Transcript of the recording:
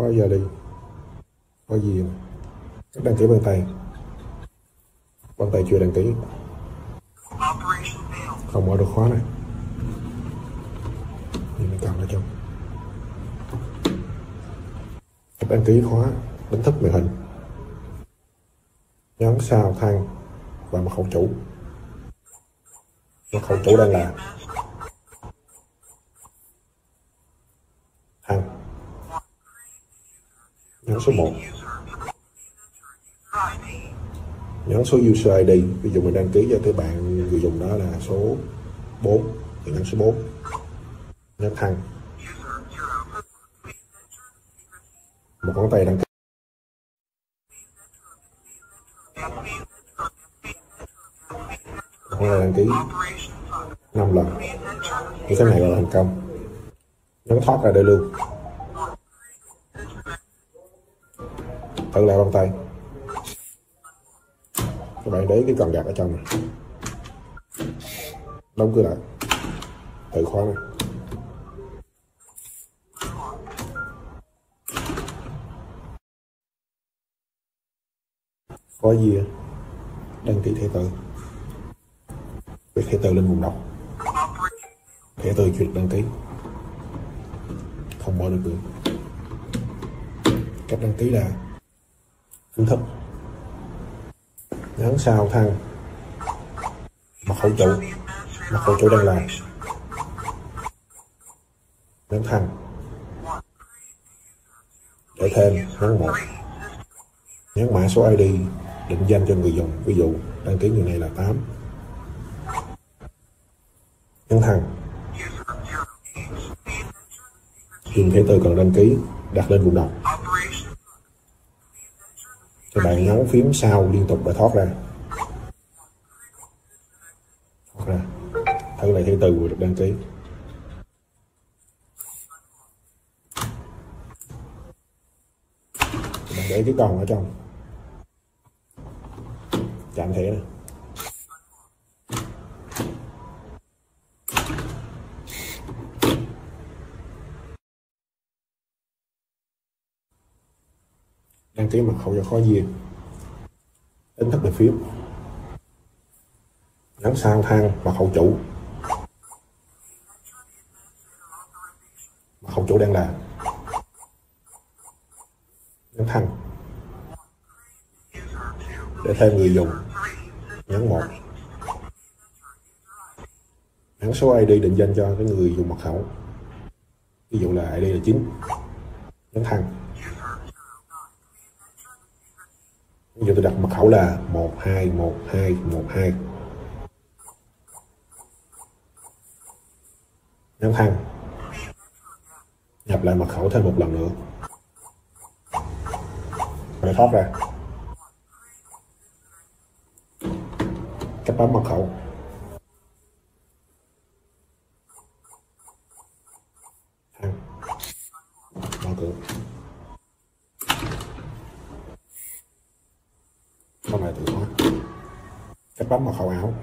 Có giờ đi. Có gì cách đăng ký vân tay. Vân tay chưa đăng ký. Không mở được khóa này. Nhưng mình cần ở trong. Cách đăng ký khóa. Đánh thức màn hình. Nhấn sao thang và mật khẩu chủ. Mật khẩu chủ đang là thang. Nhấn số 1. Nhấn số user ID. Ví dụ mình đăng ký cho cái bạn người dùng đó là số 4 thì nhấn số 4. Nhấn thang. Một ngón tay đăng ký. Một ngón tay đăng ký 5 lần. Như thế này là thành công. Nhấn thoát ra để lưu. Thử lại vân tay. Các bạn để cái cần gạt ở trong này. Đóng cửa lại. Tự khóa này. Có gì đăng ký thẻ từ. Việc thẻ từ lên vùng đọc. Thẻ từ duyệt đăng ký. Không mở được cửa. Cách đăng ký là phương thức. Nhấn sao thang. Mật khẩu chủ. Mật khẩu chủ đang là. Nhấn thang. Để thêm nhấn 1. Nhấn mã số ID định danh cho người dùng. Ví dụ đăng ký người này là 8. Nhấn thang. Dùng thẻ từ cần đăng ký đặt lên vùng đọc. Các bạn nhấn phím sau liên tục để thoát ra. Thoát ra. Thử lại thẻ từ vừa được đăng ký. Các bạn để cái con ở trong. Chạm thẻ này. Đăng ký mật khẩu cho khó duyên. Đánh thức về phím. Nhấn sang thang mật khẩu chủ. Mật khẩu chủ đang là. Nhấn thang. Để thêm người dùng. Nhấn 1. Nhấn số ID định danh cho cái người dùng mật khẩu. Ví dụ là ID là 9. Nhấn thang. Ví dụ tôi đặt mật khẩu là 121212. Nhấn thang. Nhập lại mật khẩu thêm một lần nữa. Rồi thoát ra. Cách bấm mật khẩu. Thang. Mở cửa. Không lại tự khóa. Cách bấm mật khẩu ảo.